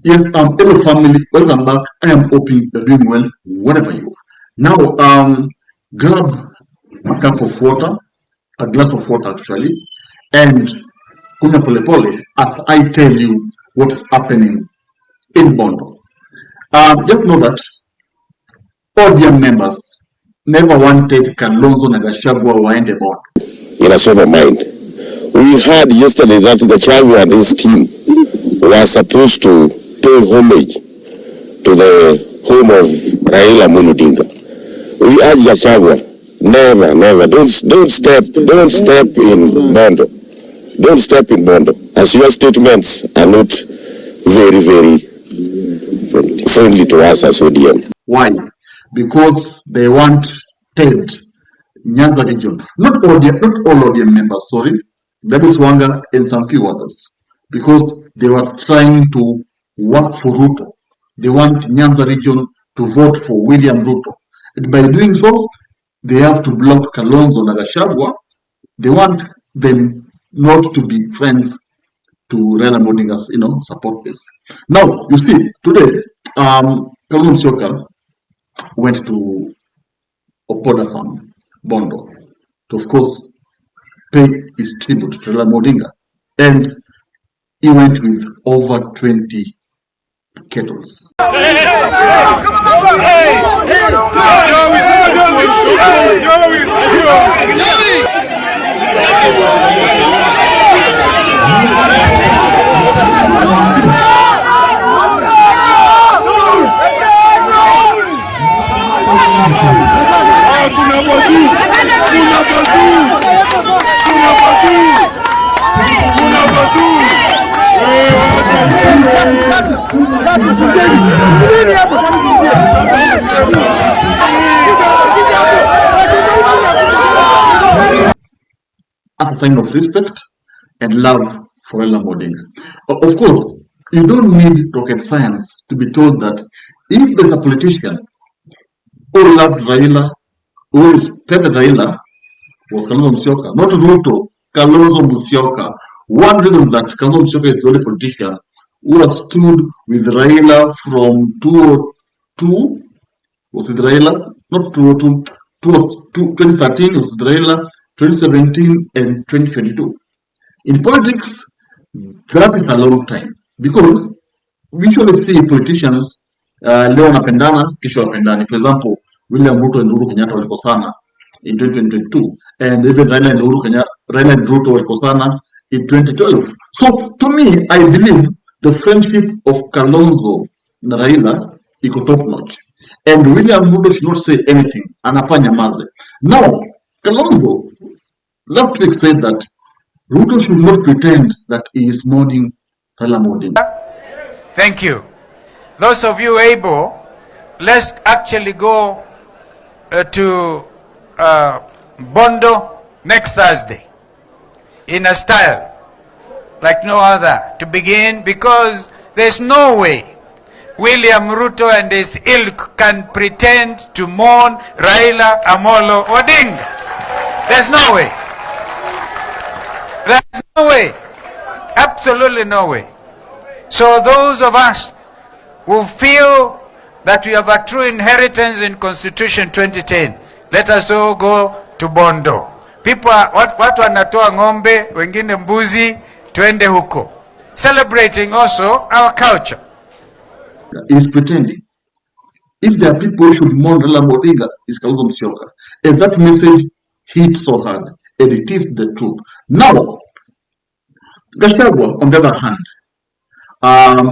Yes, hello family, welcome back. I am hoping you're doing well wherever you are. Now, grab a cup of water, a glass of water actually, and kunywa polepole as I tell you what is happening in Bondo. Just know that ODM members never wanted Kalonzo na Gachagua waende Bondo. In a sober mind, we heard yesterday that Gachagua and his team were supposed to pay homage to the home of Raila Odinga. We urge Gachagua, never, don't step in Bondo. Don't step in Bondo, as your statements are not very friendly to us as ODM. Why? Because they want Ted Nyanza region. Not all ODM members, sorry. That is Wanga and some few others. Because they were trying to work for Ruto. They want Nyanza region to vote for William Ruto. And by doing so, they have to block Kalonzo na Gachagua. They want them not to be friends to Raila Odinga's, support base. Now, you see, today, Kalonzo went to Opoda Farm, Bondo, to of course pay his tribute to Raila Odinga. And he went with over 20 kettles. As a sign of respect and love for Raila Odinga. Of course, you don't need rocket science to be told that if there's a politician who loved Raila, who respected Raila, was Kalonzo Musyoka, not Ruto, Kalonzo Musyoka. One reason that Kalonzo Musyoka is the only politician who has stood with Raila from 2002, was with Raila, not 2002, 2013 was with Raila, 2017 and 2022. In politics, that is a long time because we usually see politicians leo wanapendana, kesho wanapendani. For example, William Ruto and Uhuru Kenyatta walikosana in 2022, and even Raila and Ruto walikosana in 2012. So to me, I believe the friendship of Kalonzo and Raila iko top notch, and William Ruto should not say anything. Anafanya maze. Now, Kalonzo last week said that Ruto should not pretend that he is mourning Raila Odinga. Thank you. Those of you able, let's actually go to Bondo next Thursday in a style like no other to begin, because there's no way William Ruto and his ilk can pretend to mourn Raila Amolo Odinga. There's no way. There's no way. Absolutely no way. So those of us who feel that we have a true inheritance in Constitution 2010, let us all go to Bondo. People are, watu wanatoa ng'ombe, wengine mbuzi, twende huko. Celebrating also our culture. He is pretending. If there are people who should mourn Raila Odinga, it's Kalonzo Musyoka. And that message hit so hard, and it is the truth. Now, Gachagua, on the other hand,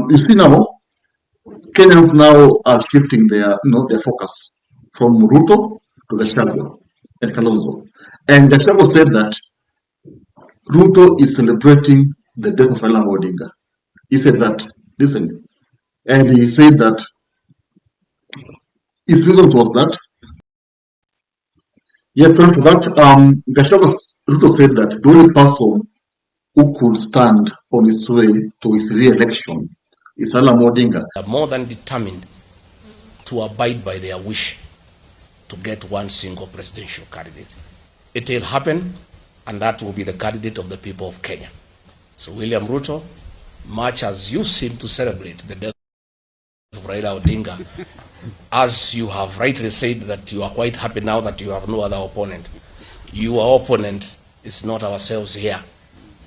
you see now, Kenyans now are shifting their focus from Ruto to Gachagua and Kalonzo. And Gachagua said that Ruto is celebrating the death of Raila Odinga. He said that, listen, and he said that his reasons was that, yes, for that, Gachagua, Ruto said that the only person who could stand on his way to his re-election is Raila Odinga. More than determined to abide by their wish to get one single presidential candidate. It will happen, and that will be the candidate of the people of Kenya. So William Ruto, much as you seem to celebrate the death of Raila Odinga, as you have rightly said that you are quite happy now that you have no other opponent, your opponent is not ourselves here.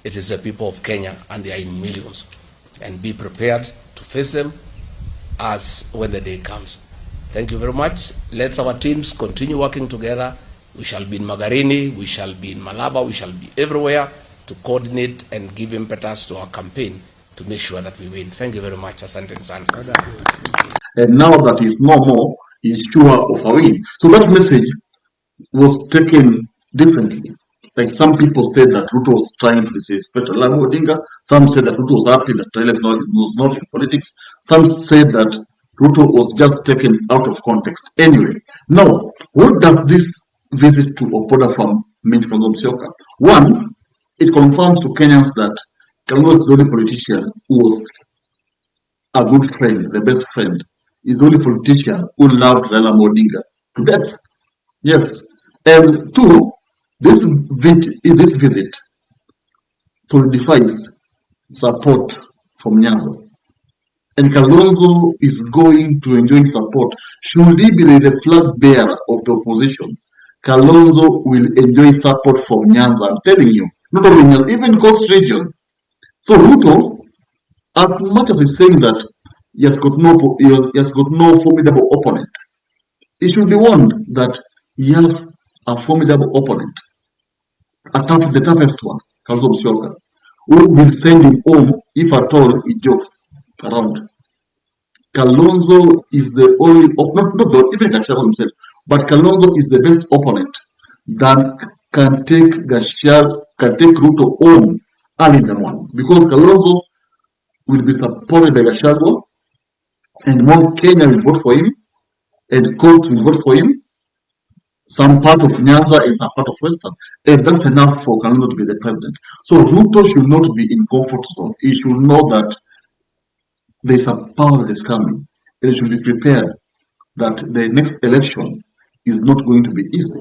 It is the people of Kenya, and they are in millions. And be prepared to face them as when the day comes. Thank you very much. Let our teams continue working together. We shall be in Magarini, we shall be in Malaba, we shall be everywhere to coordinate and give impetus to our campaign to make sure that we win. Thank you very much. Asante sana. And now that he's no more, he's sure of a win. So that message was taken differently. Like some people said that Ruto was trying to disrespect Raila Odinga. Some said that Ruto was happy that Raila was not in politics. Some said that Ruto was just taken out of context. Anyway, now, what does this visit to Opoda farm mean for Kalonzo? One, it confirms to Kenyans that Kalonzo is the only politician who was a good friend, the best friend. He's the only politician who loved Raila Odinga to death. Yes. And two, this visit solidifies support from Nyanza. And Kalonzo is going to enjoy support. Should he be the flag bearer of the opposition, Kalonzo will enjoy support from Nyanza. I'm telling you, not only Nyanza, even Coast Region. So Ruto, as much as he's saying that he has got no formidable opponent, he should be warned that he has a formidable opponent, the toughest one, Kalonzo, who will send him home if at all he jokes around. Kalonzo is the only, even Gachagua himself, but Kalonzo is the best opponent that can take Ruto home early in the morning, because Kalonzo will be supported by Gachagua, and Mount Kenya will vote for him, and Coast will vote for him, some part of Nyanza and some part of Western, and that's enough for Kalonzo to be the president. So Ruto should not be in comfort zone. He should know that there is a power that is coming, and he should be prepared that the next election is not going to be easy.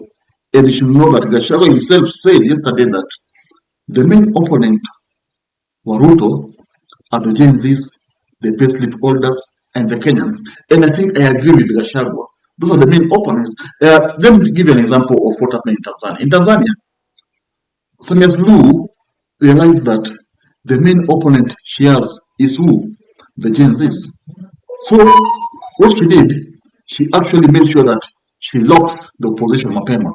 And he should know that Gachagua himself said yesterday that the main opponent for Ruto are the Gen Zs, the payslip holders, and the Kenyans. And I think I agree with Gachagua. Those are the main opponents. Let me give you an example of what happened in Tanzania. In Tanzania, Samia Suluhu realized that the main opponent she has is who? The Gen Zs. So what she did, she actually made sure that she locks the opposition mapema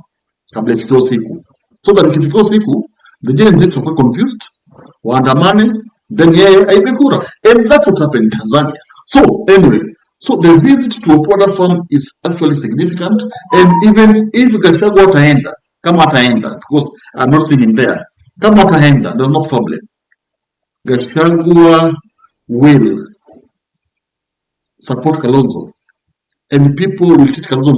kabla ifikie siku, so that ikifikia siku the Gen Zs were confused, waandamane, then yeye aipe kura. And that's what happened in Tanzania. So anyway, so the visit to Opoda farm is actually significant, and even if Gachagua ataenda, kama ataenda, because I'm not seeing him there, kama ataenda, there's no problem. Gachagua will support Kalonzo, and people will treat Kalonzo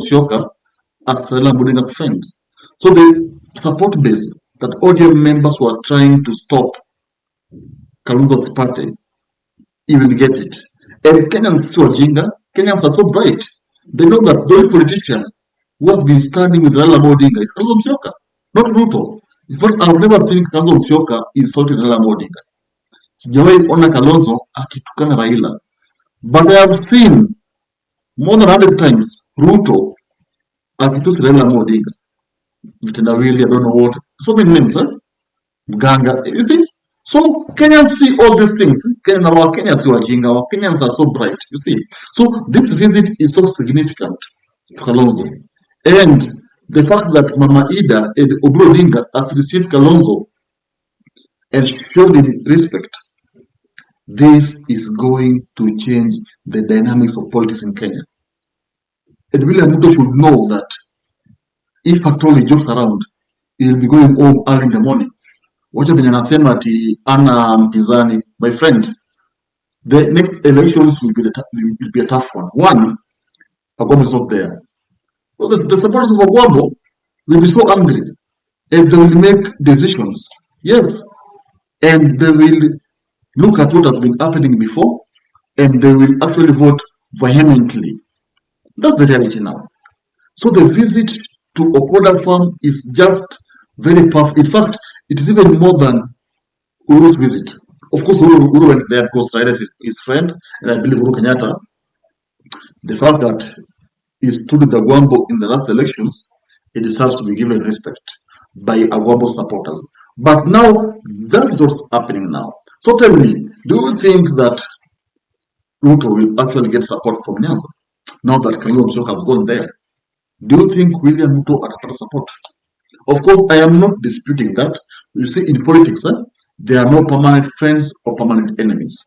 as Raila Odinga's friends. So the support base that ODM members who are trying to stop Kalonzo's party, he will get it. And Kenyans are jinga. Kenyans are so bright. They know that the only politician who has been standing with Raila Odinga is Kalonzo, not Ruto. In fact, I've never seen Kalonzo insulting Raila Odinga. Sijawahi ona Kalonzo akitukana Raila. But I have seen more than 100 times Ruto akitusi Raila Odinga. Vitendawili, I don't know what. So many names, huh? Mganga. You see? So Kenyans see all these things. Our Kenyans are jinga. Our Kenyans are so bright. You see? So this visit is so significant to Kalonzo. And the fact that Mama Ida and Oburu Odinga has received Kalonzo and showed him respect, this is going to change the dynamics of politics in Kenya. And William Ruto should know that if at all he jokes around, he'll be going home early in the morning. Wacha venye anasema ati ana mpinzani. My friend, the next elections will be a tough one. One, Agwambo is not there. So the supporters of Agwambo will be so angry, and they will make decisions. Yes, and they will look at what has been happening before, and they will actually vote vehemently. That's the reality now. So the visit to Okoda farm is just very powerful. In fact, it is even more than Uru's visit. Of course, Uru went there because Raila is his friend, and I believe Uru Kenyatta, the fact that he stood with Agwambo in the last elections, it deserves to be given respect by Agwambo supporters. But now, that is what's happening now. So tell me, do you think that Ruto will actually get support from Nyanza now that Kalonzo has gone there? Do you think William Ruto atapata support? Of course, I am not disputing that. You see, in politics, there are no permanent friends or permanent enemies.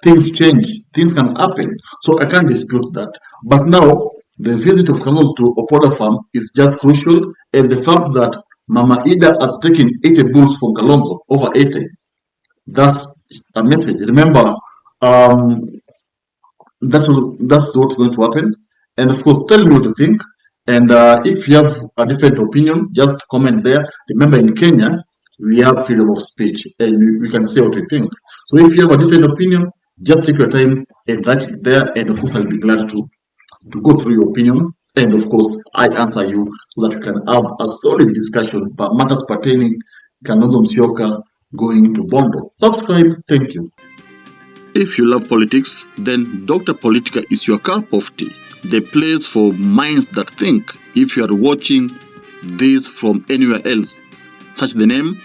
Things change, things can happen. So I can't dispute that. But now, the visit of Kalonzo to Opoda farm is just crucial, and the fact that Mama Ida has taken 80 bulls from Kalonzo, over 80, that's a message. Remember, um, that's what's going to happen. And of course, tell me what you think. And if you have a different opinion, just comment there. Remember, in Kenya, we have freedom of speech, and we can say what we think. So if you have a different opinion, just take your time and write it there. And of course, I'll be glad to go through your opinion. And of course, I answer you so that we can have a solid discussion about matters pertaining Kalonzo Musyoka going to Bondo. Subscribe. Thank you. If you love politics, then Dr. Politica is your cup of tea, the place for minds that think. If you are watching this from anywhere else, search the name,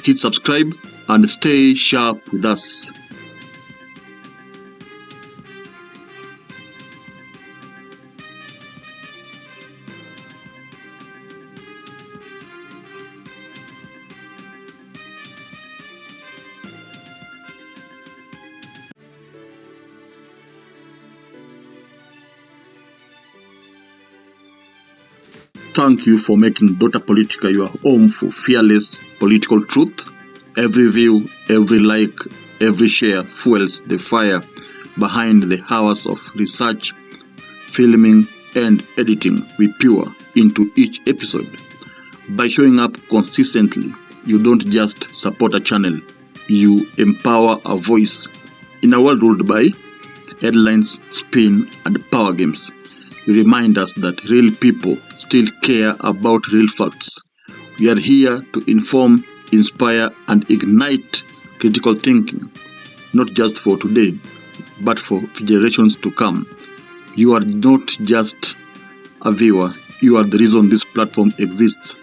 hit subscribe, and stay sharp with us. Thank you for making Dota Politica your home for fearless political truth. Every view, every like, every share fuels the fire behind the hours of research, filming, and editing we pour into each episode. By showing up consistently, you don't just support a channel, you empower a voice. In a world ruled by headlines, spin, and power games, you remind us that real people still care about real facts. We are here to inform, inspire, and ignite critical thinking, not just for today, but for generations to come. You are not just a viewer, you are the reason this platform exists.